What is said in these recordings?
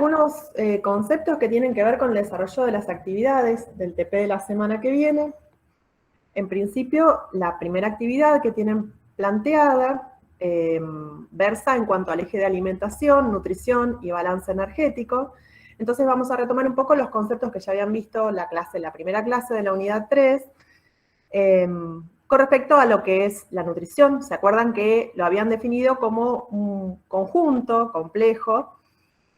algunos conceptos que tienen que ver con el desarrollo de las actividades del TP de la semana que viene. En principio, la primera actividad que tienen planteada versa en cuanto al eje de alimentación, nutrición y balance energético. Entonces vamos a retomar un poco los conceptos que ya habían visto la primera clase de la unidad 3, con respecto a lo que es la nutrición. ¿Se acuerdan que lo habían definido como un conjunto complejo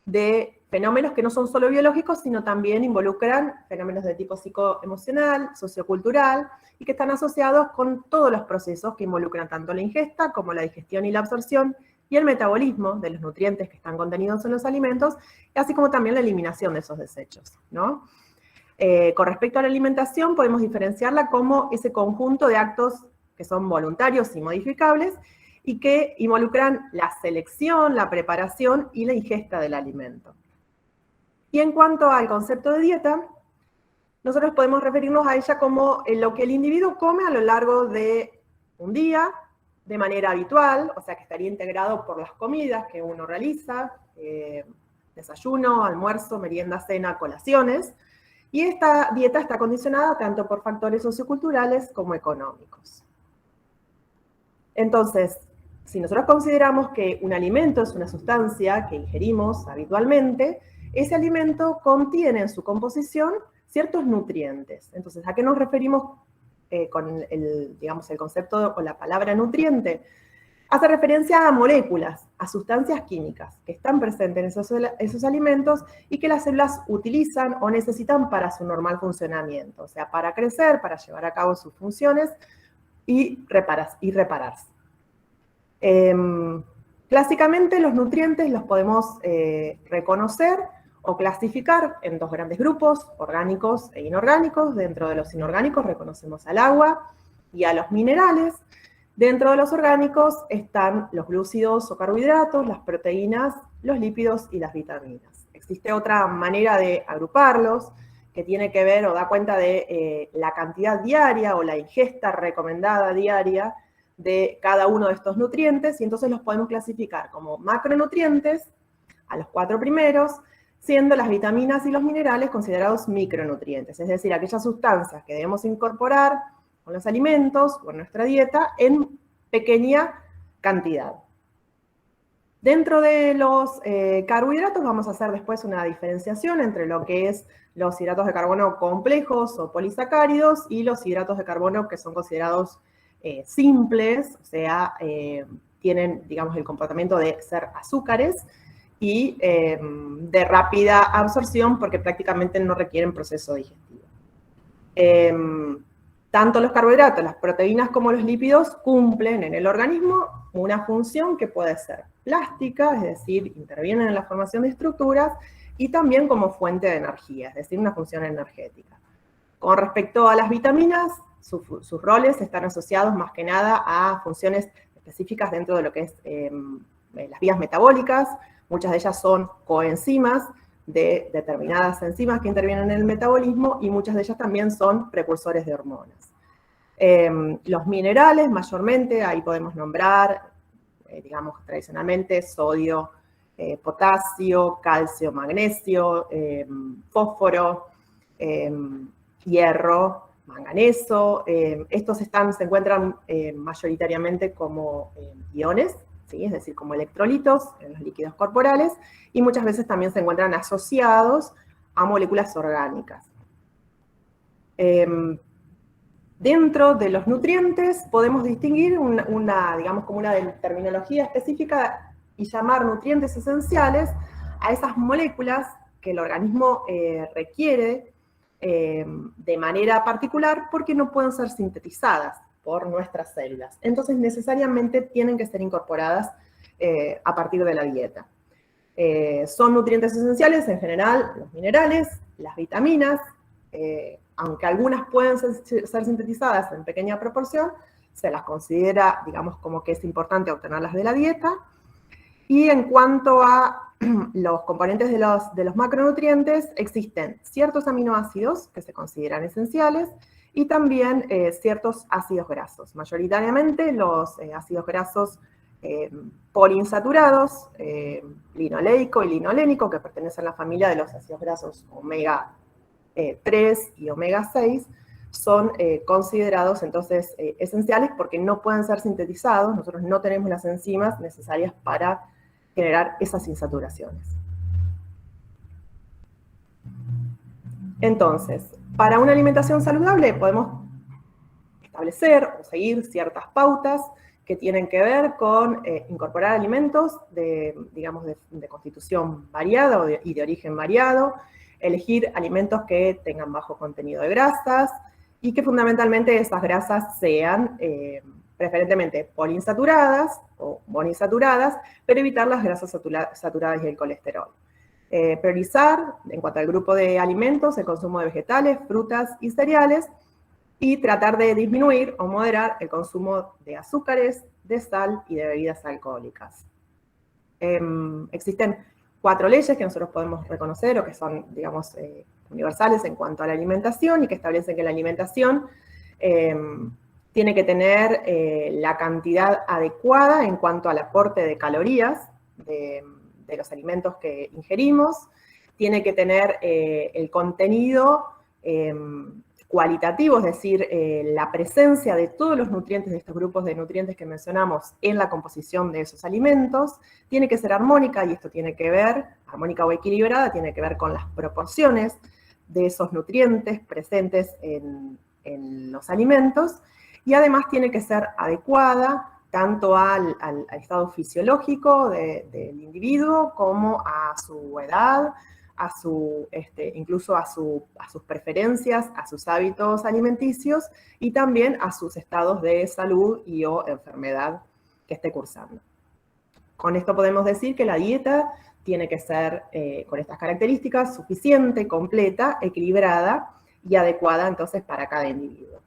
de fenómenos que no son solo biológicos, sino también involucran fenómenos de tipo psicoemocional, sociocultural, y que están asociados con todos los procesos que involucran tanto la ingesta como la digestión y la absorción, y el metabolismo de los nutrientes que están contenidos en los alimentos, así como también la eliminación de esos desechos, ¿no? Con respecto a la alimentación, podemos diferenciarla como ese conjunto de actos que son voluntarios y modificables, y que involucran la selección, la preparación y la ingesta del alimento. Y en cuanto al concepto de dieta, nosotros podemos referirnos a ella como lo que el individuo come a lo largo de un día, de manera habitual, o sea que estaría integrado por las comidas que uno realiza, desayuno, almuerzo, merienda, cena, colaciones, y esta dieta está condicionada tanto por factores socioculturales como económicos. Entonces, si nosotros consideramos que un alimento es una sustancia que ingerimos habitualmente, ese alimento contiene en su composición ciertos nutrientes. Entonces, ¿a qué nos referimos con el concepto o la palabra nutriente? Hace referencia a moléculas, a sustancias químicas que están presentes en esos alimentos y que las células utilizan o necesitan para su normal funcionamiento, o sea, para crecer, para llevar a cabo sus funciones y repararse. Clásicamente los nutrientes los podemos reconocer o clasificar en dos grandes grupos, orgánicos e inorgánicos. Dentro de los inorgánicos reconocemos al agua y a los minerales. Dentro de los orgánicos están los glúcidos o carbohidratos, las proteínas, los lípidos y las vitaminas. Existe otra manera de agruparlos que tiene que ver o da cuenta de la cantidad diaria o la ingesta recomendada diaria de cada uno de estos nutrientes, y entonces los podemos clasificar como macronutrientes, a los 4 primeros, siendo las vitaminas y los minerales considerados micronutrientes, es decir, aquellas sustancias que debemos incorporar con los alimentos o en nuestra dieta en pequeña cantidad. Dentro de los carbohidratos vamos a hacer después una diferenciación entre lo que es los hidratos de carbono complejos o polisacáridos y los hidratos de carbono que son considerados simples, o sea, tienen, digamos, el comportamiento de ser azúcares y de rápida absorción porque prácticamente no requieren proceso digestivo. Tanto los carbohidratos, las proteínas como los lípidos cumplen en el organismo una función que puede ser plástica, es decir, intervienen en la formación de estructuras, y también como fuente de energía, es decir, una función energética. Con respecto a las vitaminas, sus roles están asociados más que nada a funciones específicas dentro de lo que es las vías metabólicas. Muchas de ellas son coenzimas de determinadas enzimas que intervienen en el metabolismo, y muchas de ellas también son precursores de hormonas. Los minerales, mayormente, ahí podemos nombrar, digamos, tradicionalmente, sodio, potasio, calcio, magnesio, fósforo, hierro, manganeso. Estos se encuentran mayoritariamente como iones, ¿sí? Es decir, como electrolitos en los líquidos corporales, y muchas veces también se encuentran asociados a moléculas orgánicas. Dentro de los nutrientes podemos distinguir digamos, como una terminología específica y llamar nutrientes esenciales a esas moléculas que el organismo requiere de manera particular porque no pueden ser sintetizadas por nuestras células. Entonces necesariamente tienen que ser incorporadas a partir de la dieta. Son nutrientes esenciales en general los minerales, las vitaminas, aunque algunas pueden ser sintetizadas en pequeña proporción, se las considera, digamos, como que es importante obtenerlas de la dieta. Y en cuanto a los componentes de los macronutrientes, existen ciertos aminoácidos que se consideran esenciales y también ciertos ácidos grasos. Mayoritariamente los ácidos grasos poliinsaturados, linoleico y linolénico, que pertenecen a la familia de los ácidos grasos omega 3 y omega 6, son considerados entonces esenciales porque no pueden ser sintetizados. Nosotros no tenemos las enzimas necesarias para generar esas insaturaciones. Entonces, para una alimentación saludable podemos establecer o seguir ciertas pautas que tienen que ver con incorporar alimentos de constitución variada y de origen variado, elegir alimentos que tengan bajo contenido de grasas y que fundamentalmente esas grasas sean preferentemente poliinsaturadas o monoinsaturadas, pero evitar las grasas saturadas y el colesterol. Priorizar, en cuanto al grupo de alimentos, el consumo de vegetales, frutas y cereales, y tratar de disminuir o moderar el consumo de azúcares, de sal y de bebidas alcohólicas. Existen 4 leyes que nosotros podemos reconocer o que son, digamos, universales en cuanto a la alimentación y que establecen que la alimentación tiene que tener la cantidad adecuada en cuanto al aporte de calorías de los alimentos que ingerimos, tiene que tener el contenido cualitativo, es decir, la presencia de todos los nutrientes, de estos grupos de nutrientes que mencionamos en la composición de esos alimentos, tiene que ser armónica, y esto tiene que ver, armónica o equilibrada, tiene que ver con las proporciones de esos nutrientes presentes en los alimentos, y además tiene que ser adecuada tanto al estado fisiológico del individuo como a su edad, incluso a sus preferencias, a sus hábitos alimenticios y también a sus estados de salud y o enfermedad que esté cursando. Con esto podemos decir que la dieta tiene que ser, con estas características, suficiente, completa, equilibrada y adecuada entonces para cada individuo.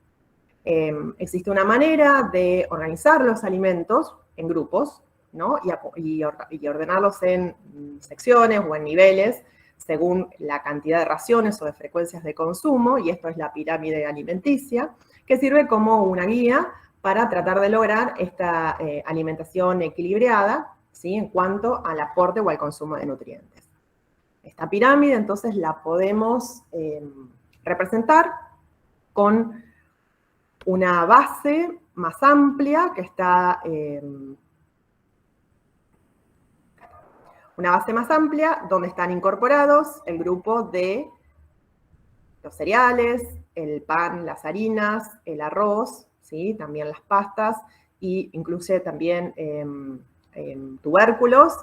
Existe una manera de organizar los alimentos en grupos, ¿no? y ordenarlos en secciones o en niveles según la cantidad de raciones o de frecuencias de consumo, y esto es la pirámide alimenticia, que sirve como una guía para tratar de lograr esta alimentación equilibrada, ¿sí? En cuanto al aporte o al consumo de nutrientes. Esta pirámide entonces la podemos representar con una base más amplia que está una base más amplia donde están incorporados el grupo de los cereales, el pan, las harinas, el arroz, ¿sí? También las pastas, e incluye también tubérculos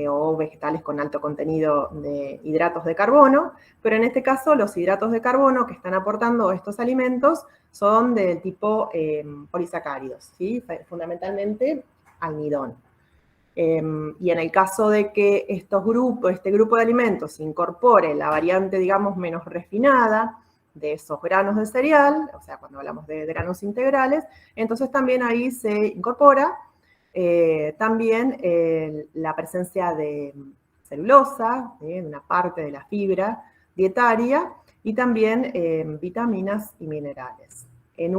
o vegetales con alto contenido de hidratos de carbono, pero en este caso los hidratos de carbono que están aportando estos alimentos son del tipo polisacáridos, ¿sí? Fundamentalmente almidón. Y en el caso de que este grupo de alimentos incorpore la variante, digamos, menos refinada de esos granos de cereal, o sea, cuando hablamos de granos integrales, entonces también ahí se incorpora también la presencia de celulosa, una parte de la fibra dietaria, y también vitaminas y minerales. En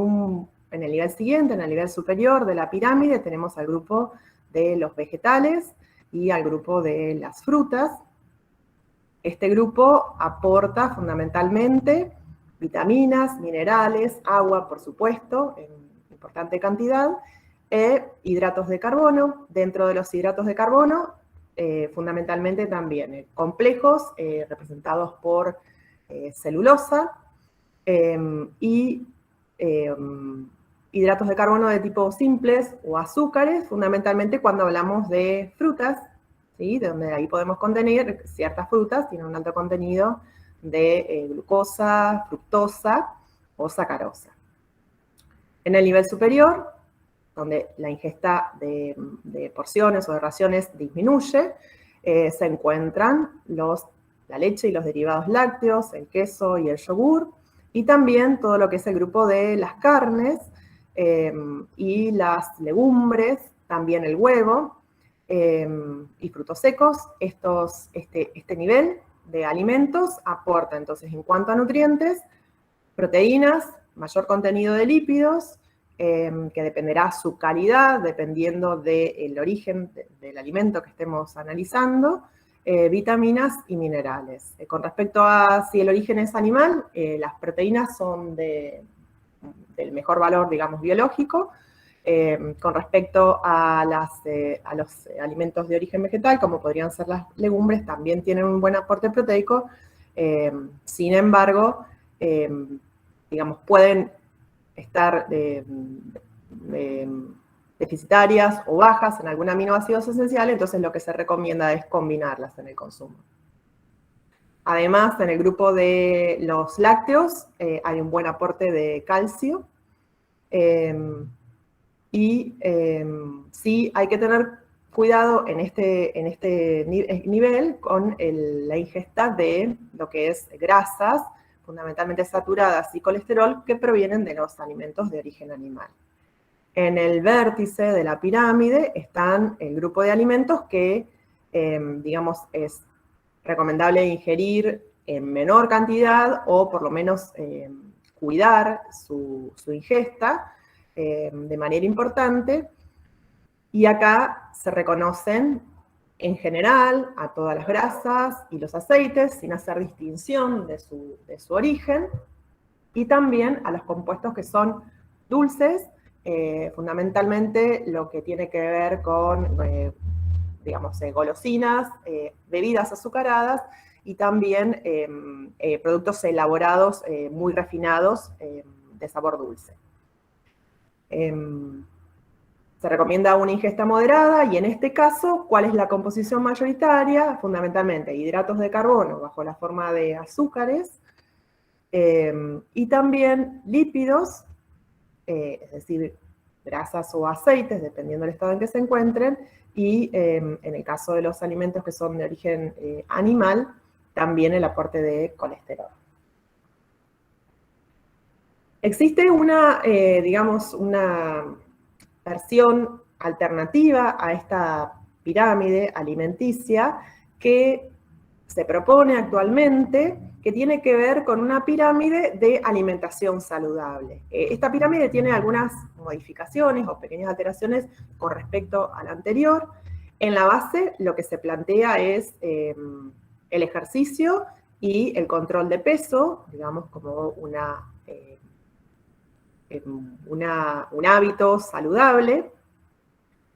el nivel siguiente, en el nivel superior de la pirámide, tenemos al grupo de los vegetales y al grupo de las frutas. Este grupo aporta fundamentalmente vitaminas, minerales, agua, por supuesto, en importante cantidad, e hidratos de carbono. Dentro de los hidratos de carbono, fundamentalmente también complejos representados por celulosa y hidratos de carbono de tipo simples o azúcares, fundamentalmente cuando hablamos de frutas, ¿sí? De donde ahí podemos contener ciertas frutas, tienen un alto contenido de glucosa, fructosa o sacarosa. En el nivel superior, donde la ingesta de porciones o de raciones disminuye, se encuentran la leche y los derivados lácteos, el queso y el yogur, y también todo lo que es el grupo de las carnes y las legumbres, también el huevo y frutos secos. Este nivel de alimentos aporta entonces en cuanto a nutrientes, proteínas, mayor contenido de lípidos que dependerá su calidad, dependiendo del origen del alimento que estemos analizando, vitaminas y minerales. Con respecto a si el origen es animal, las proteínas son del mejor valor, digamos, biológico. Con respecto a los alimentos de origen vegetal, como podrían ser las legumbres, también tienen un buen aporte proteico. Sin embargo, digamos, pueden estar deficitarias o bajas en algún aminoácido esencial, entonces lo que se recomienda es combinarlas en el consumo. Además, en el grupo de los lácteos hay un buen aporte de calcio y sí hay que tener cuidado en este nivel con la ingesta de lo que es grasas, fundamentalmente saturadas y colesterol, que provienen de los alimentos de origen animal. En el vértice de la pirámide están el grupo de alimentos que, digamos, es recomendable ingerir en menor cantidad o por lo menos cuidar su ingesta de manera importante. Y acá se reconocen en general a todas las grasas y los aceites, sin hacer distinción de su origen, y también a los compuestos que son dulces, fundamentalmente lo que tiene que ver con, digamos, golosinas, bebidas azucaradas y también productos elaborados muy refinados de sabor dulce. Se recomienda una ingesta moderada y en este caso, ¿cuál es la composición mayoritaria? Fundamentalmente hidratos de carbono bajo la forma de azúcares y también lípidos, es decir, grasas o aceites, dependiendo del estado en que se encuentren, y en el caso de los alimentos que son de origen animal, también el aporte de colesterol. Existe digamos, una versión alternativa a esta pirámide alimenticia que se propone actualmente, que tiene que ver con una pirámide de alimentación saludable. Esta pirámide tiene algunas modificaciones o pequeñas alteraciones con respecto a la anterior. En la base lo que se plantea es el ejercicio y el control de peso, digamos, como un hábito saludable,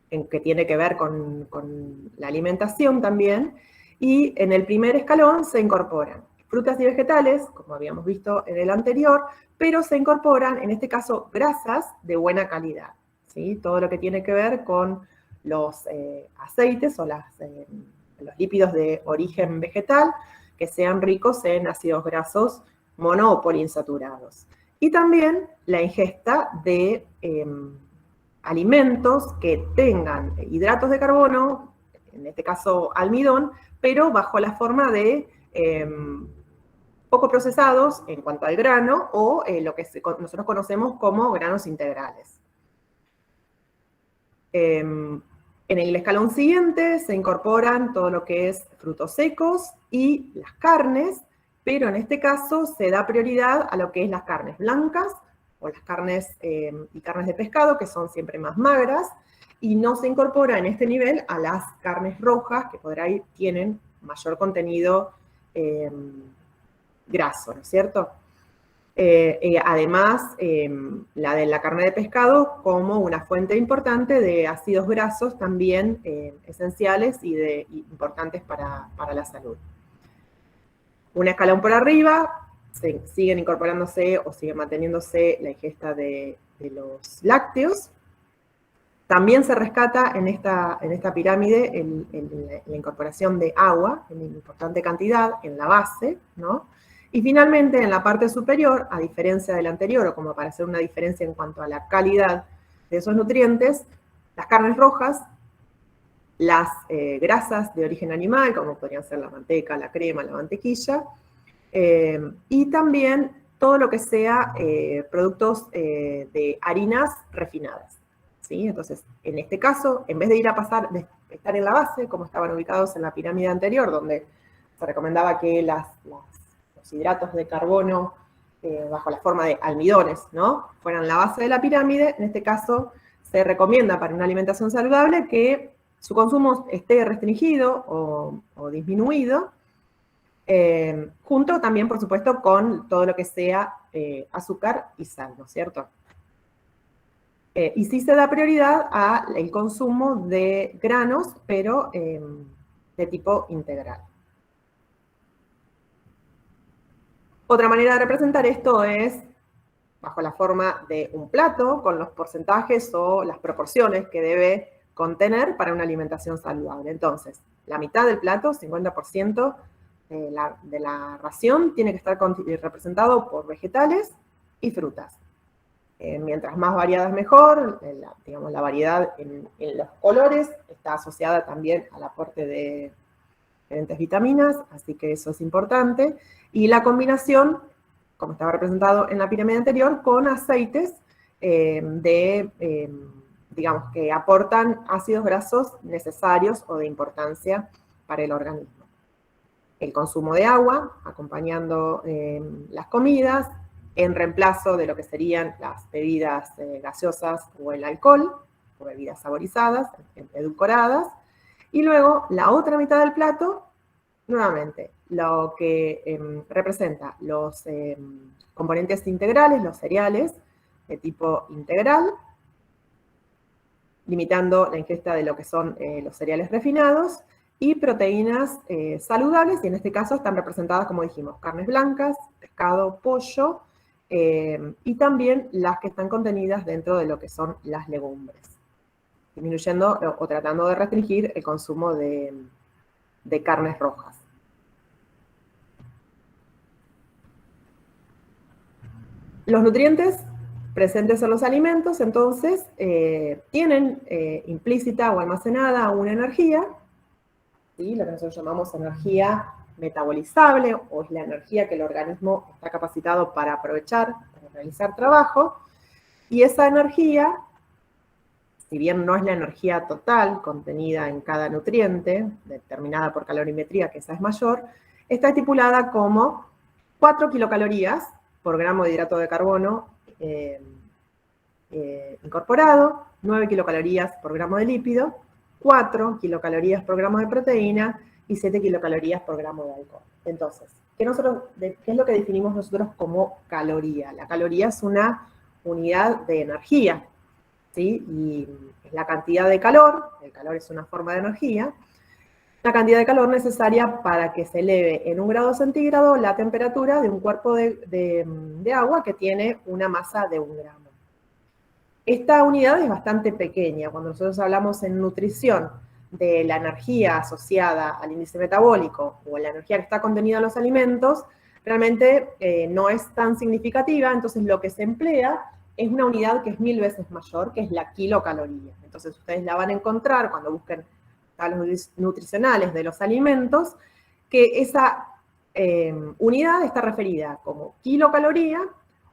que tiene que ver con la alimentación también, y en el primer escalón se incorporan frutas y vegetales, como habíamos visto en el anterior, pero se incorporan, en este caso, grasas de buena calidad, ¿sí? Todo lo que tiene que ver con los aceites o los lípidos de origen vegetal, que sean ricos en ácidos grasos mono o poliinsaturados. Y también la ingesta de alimentos que tengan hidratos de carbono, en este caso almidón, pero bajo la forma de poco procesados en cuanto al grano o lo que nosotros conocemos como granos integrales. En el escalón siguiente se incorporan todo lo que es frutos secos y las carnes, pero en este caso se da prioridad a lo que es las carnes blancas o las carnes y carnes de pescado, que son siempre más magras, y no se incorpora en este nivel a las carnes rojas, que por ahí tienen mayor contenido graso, ¿no es cierto? Además, la de la carne de pescado como una fuente importante de ácidos grasos también esenciales y importantes para la salud. Un escalón por arriba, siguen incorporándose o sigue manteniéndose la ingesta de los lácteos. También se rescata en esta pirámide la incorporación de agua en importante cantidad en la base, ¿no? Y finalmente, en la parte superior, a diferencia del anterior, o como para hacer una diferencia en cuanto a la calidad de esos nutrientes, las carnes rojas, las grasas de origen animal, como podrían ser la manteca, la crema, la mantequilla, y también todo lo que sea productos de harinas refinadas, ¿sí? Entonces, en este caso, en vez de de estar en la base, como estaban ubicados en la pirámide anterior, donde se recomendaba que los hidratos de carbono bajo la forma de almidones, ¿no? Fueran la base de la pirámide. En este caso se recomienda para una alimentación saludable que su consumo esté restringido o disminuido, junto también, por supuesto, con todo lo que sea azúcar y sal, ¿no es cierto? Y sí se da prioridad al consumo de granos, pero de tipo integral. Otra manera de representar esto es bajo la forma de un plato con los porcentajes o las proporciones que debe contener para una alimentación saludable. Entonces, la mitad del plato, 50% de la ración, tiene que estar representado por vegetales y frutas. Mientras más variadas mejor, digamos, la variedad en los colores está asociada también al aporte de diferentes vitaminas, así que eso es importante. Y la combinación, como estaba representado en la pirámide anterior, con aceites digamos, que aportan ácidos grasos necesarios o de importancia para el organismo. El consumo de agua, acompañando las comidas, en reemplazo de lo que serían las bebidas gaseosas o el alcohol, o bebidas saborizadas, edulcoradas. Y luego, la otra mitad del plato, nuevamente, lo que representa los componentes integrales, los cereales de tipo integral, limitando la ingesta de lo que son los cereales refinados, y proteínas saludables, y en este caso están representadas, como dijimos, carnes blancas, pescado, pollo, y también las que están contenidas dentro de lo que son las legumbres, disminuyendo o tratando de restringir el consumo de carnes rojas. Los nutrientes presentes en los alimentos, entonces, tienen implícita o almacenada una energía, ¿sí? Lo que nosotros llamamos energía metabolizable, o es la energía que el organismo está capacitado para aprovechar, para realizar trabajo, y esa energía, si bien no es la energía total contenida en cada nutriente, determinada por calorimetría, que esa es mayor, está estipulada como 4 kilocalorías por gramo de hidrato de carbono incorporado, 9 kilocalorías por gramo de lípido, 4 kilocalorías por gramo de proteína y 7 kilocalorías por gramo de alcohol. Entonces, ¿qué es lo que definimos nosotros como caloría? La caloría es una unidad de energía, ¿sí? Y es la cantidad de calor, el calor es una forma de energía, la cantidad de calor necesaria para que se eleve en 1 grado centígrado la temperatura de un cuerpo de agua que tiene una masa de 1 gramo. Esta unidad es bastante pequeña. Cuando nosotros hablamos en nutrición de la energía asociada al índice metabólico o la energía que está contenida en los alimentos, realmente no es tan significativa, entonces lo que se emplea es una unidad que es 1000 veces mayor, que es la kilocaloría. Entonces ustedes la van a encontrar cuando busquen tablas nutricionales de los alimentos, que esa unidad está referida como kilocaloría,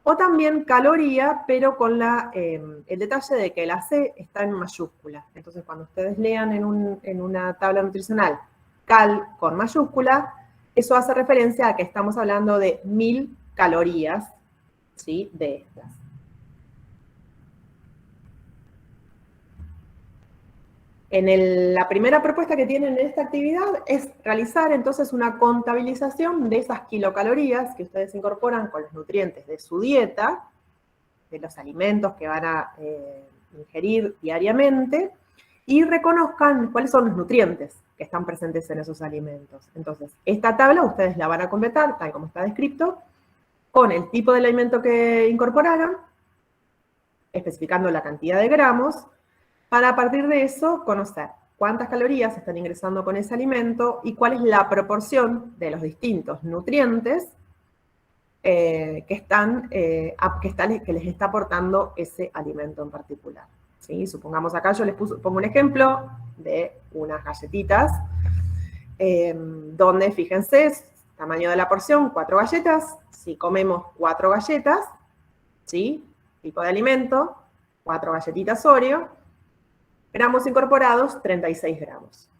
o también caloría, pero con el detalle de que la C está en mayúscula. Entonces, cuando ustedes lean en una tabla nutricional cal con mayúscula, eso hace referencia a que estamos hablando de 1000 calorías, ¿sí? De estas. La primera propuesta que tienen en esta actividad es realizar entonces una contabilización de esas kilocalorías que ustedes incorporan con los nutrientes de su dieta, de los alimentos que van a ingerir diariamente, y reconozcan cuáles son los nutrientes que están presentes en esos alimentos. Entonces, esta tabla ustedes la van a completar, tal como está descrito, con el tipo de alimento que incorporaron, especificando la cantidad de gramos, para a partir de eso conocer cuántas calorías están ingresando con ese alimento y cuál es la proporción de los distintos nutrientes que les está aportando ese alimento en particular. ¿Sí? Supongamos acá, yo les pongo un ejemplo de unas galletitas, donde, fíjense, tamaño de la porción, 4 galletas. Si comemos 4 galletas, ¿sí? Tipo de alimento, 4 galletitas Oreo, gramos incorporados, 36 gramos.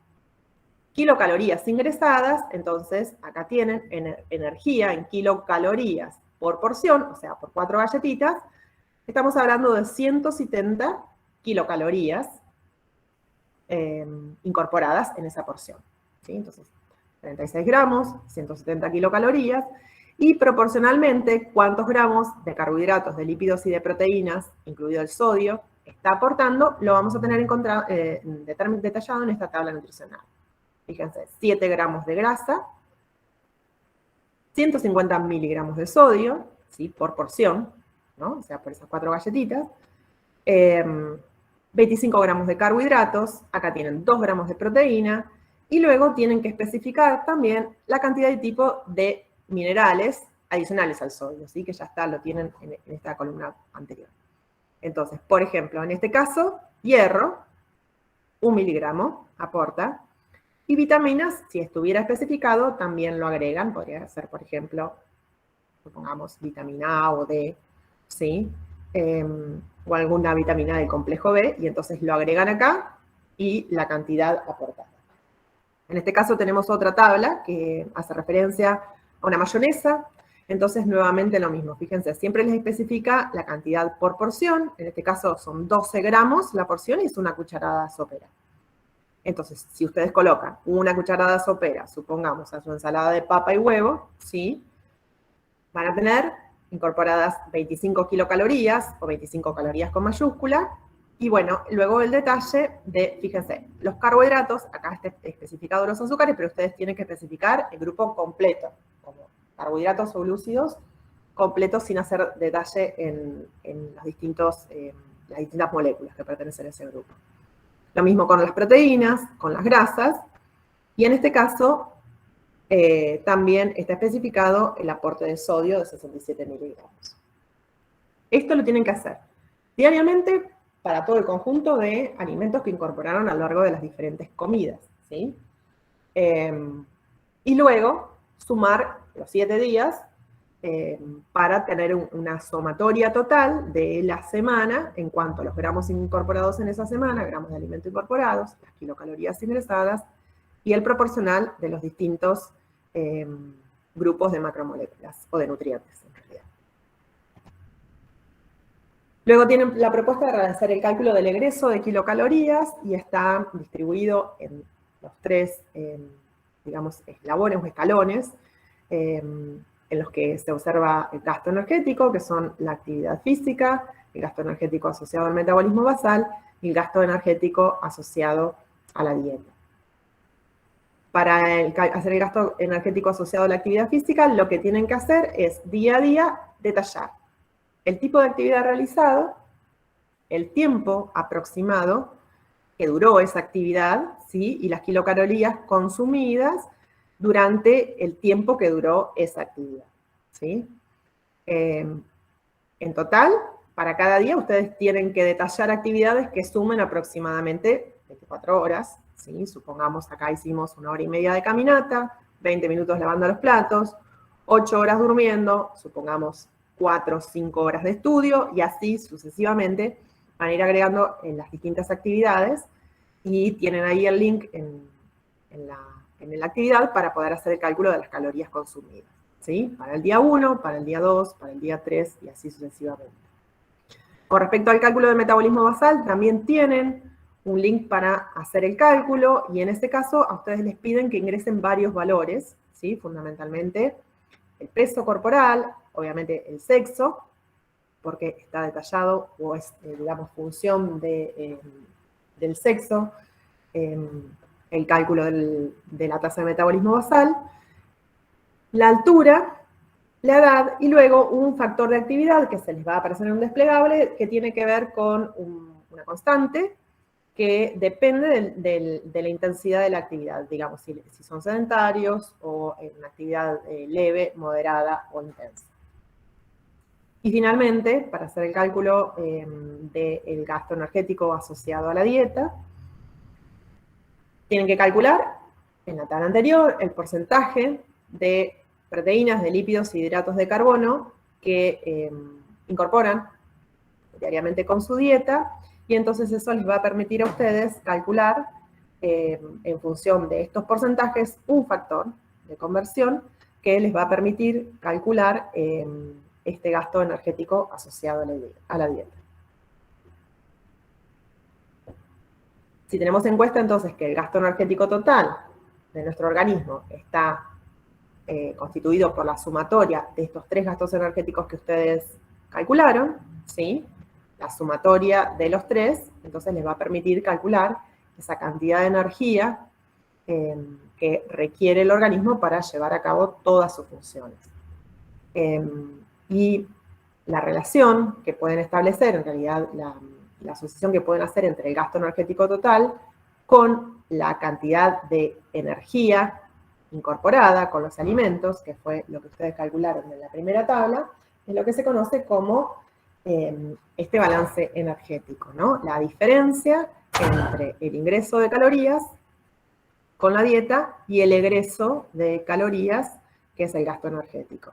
Kilocalorías ingresadas, entonces acá tienen energía en kilocalorías por porción, o sea, por 4 galletitas, estamos hablando de 170 kilocalorías incorporadas en esa porción, ¿sí? Entonces, 36 gramos, 170 kilocalorías, y proporcionalmente cuántos gramos de carbohidratos, de lípidos y de proteínas, incluido el sodio, está aportando, lo vamos a tener detallado en esta tabla nutricional. Fíjense, 7 gramos de grasa, 150 miligramos de sodio, ¿sí? Por porción, ¿no? O sea, por esas 4 galletitas. 25 gramos de carbohidratos, acá tienen 2 gramos de proteína, y luego tienen que especificar también la cantidad y tipo de minerales adicionales al sodio, ¿sí? Que ya está, lo tienen en esta columna anterior. Entonces, por ejemplo, en este caso, hierro, 1 miligramo aporta, y vitaminas, si estuviera especificado, también lo agregan, podría ser, por ejemplo, supongamos vitamina A o D, ¿sí? O alguna vitamina del complejo B, y entonces lo agregan acá y la cantidad aportada. En este caso tenemos otra tabla que hace referencia a una mayonesa, entonces nuevamente lo mismo, fíjense, siempre les especifica la cantidad por porción, en este caso son 12 gramos la porción y es una cucharada sopera. Entonces, si ustedes colocan una cucharada sopera, supongamos, a su ensalada de papa y huevo, ¿sí? Van a tener incorporadas 25 kilocalorías, o 25 calorías con mayúscula, y bueno, luego el detalle de, fíjense, los carbohidratos, acá está especificado los azúcares, pero ustedes tienen que especificar el grupo completo, como carbohidratos o glúcidos, completos sin hacer detalle en las distintas moléculas que pertenecen a ese grupo. Lo mismo con las proteínas, con las grasas, y en este caso también está especificado el aporte de sodio de 67 miligramos. Esto lo tienen que hacer diariamente para todo el conjunto de alimentos que incorporaron a lo largo de las diferentes comidas, ¿sí? Y luego sumar los 7 días para tener una sumatoria total de la semana en cuanto a los gramos incorporados en esa semana, gramos de alimento incorporados, las kilocalorías ingresadas y el proporcional de los distintos grupos de macromoléculas o de nutrientes en realidad. Luego tienen la propuesta de realizar el cálculo del egreso de kilocalorías y está distribuido en los 3, digamos, eslabones o escalones, en los que se observa el gasto energético, que son la actividad física, el gasto energético asociado al metabolismo basal y el gasto energético asociado a la dieta. Para hacer el gasto energético asociado a la actividad física, lo que tienen que hacer es día a día detallar el tipo de actividad realizado, el tiempo aproximado que duró esa actividad, ¿sí? Y las kilocalorías consumidas durante el tiempo que duró esa actividad, ¿sí? En total, para cada día ustedes tienen que detallar actividades que sumen aproximadamente 24 horas, ¿sí? Supongamos acá hicimos 1 hora y media de caminata, 20 minutos lavando los platos, 8 horas durmiendo, supongamos 4 o 5 horas de estudio, y así sucesivamente van a ir agregando en las distintas actividades, y tienen ahí el link en la actividad para poder hacer el cálculo de las calorías consumidas, ¿sí? Para el día 1, para el día 2, para el día 3 y así sucesivamente. Con respecto al cálculo del metabolismo basal, también tienen un link para hacer el cálculo, y en este caso a ustedes les piden que ingresen varios valores, ¿sí? Fundamentalmente el peso corporal, obviamente el sexo, porque está detallado o es, digamos, función del sexo, el cálculo de la tasa de metabolismo basal, la altura, la edad y luego un factor de actividad que se les va a aparecer en un desplegable que tiene que ver con una constante que depende de la intensidad de la actividad, digamos, si son sedentarios o en una actividad leve, moderada o intensa. Y finalmente, para hacer el cálculo del gasto energético asociado a la dieta, tienen que calcular en la tabla anterior el porcentaje de proteínas, de lípidos y hidratos de carbono que incorporan diariamente con su dieta, y entonces eso les va a permitir a ustedes calcular en función de estos porcentajes un factor de conversión que les va a permitir calcular este gasto energético asociado a la dieta. Si tenemos en cuenta entonces que el gasto energético total de nuestro organismo está constituido por la sumatoria de estos 3 gastos energéticos que ustedes calcularon, ¿sí? La sumatoria de los 3, entonces les va a permitir calcular esa cantidad de energía que requiere el organismo para llevar a cabo todas sus funciones. Y la relación que pueden establecer, en realidad la asociación que pueden hacer entre el gasto energético total con la cantidad de energía incorporada con los alimentos, que fue lo que ustedes calcularon en la primera tabla, es lo que se conoce como este balance energético, ¿no? La diferencia entre el ingreso de calorías con la dieta y el egreso de calorías, que es el gasto energético.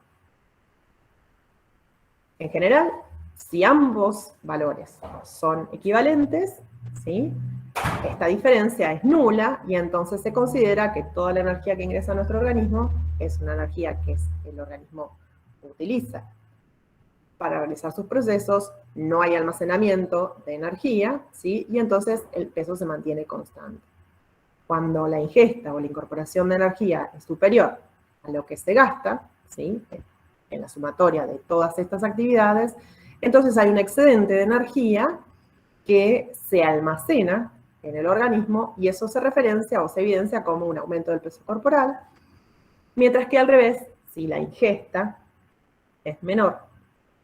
En general, si ambos valores son equivalentes, ¿sí? Esta diferencia es nula y entonces se considera que toda la energía que ingresa a nuestro organismo es una energía que el organismo utiliza para realizar sus procesos, no hay almacenamiento de energía, ¿sí? Y entonces el peso se mantiene constante. Cuando la ingesta o la incorporación de energía es superior a lo que se gasta, ¿sí? En la sumatoria de todas estas actividades, entonces hay un excedente de energía que se almacena en el organismo y eso se referencia o se evidencia como un aumento del peso corporal, mientras que al revés, si la ingesta es menor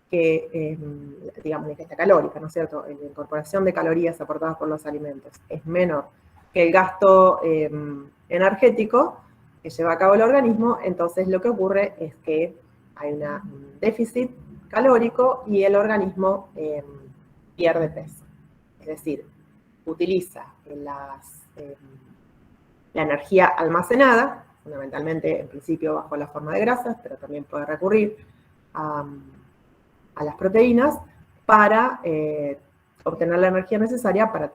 que, digamos, la ingesta calórica, ¿no es cierto? La incorporación de calorías aportadas por los alimentos es menor que el gasto energético que lleva a cabo el organismo, entonces lo que ocurre es que hay un déficit calórico y el organismo pierde peso. Es decir, utiliza la energía almacenada, fundamentalmente en principio bajo la forma de grasas, pero también puede recurrir a las proteínas para obtener la energía necesaria para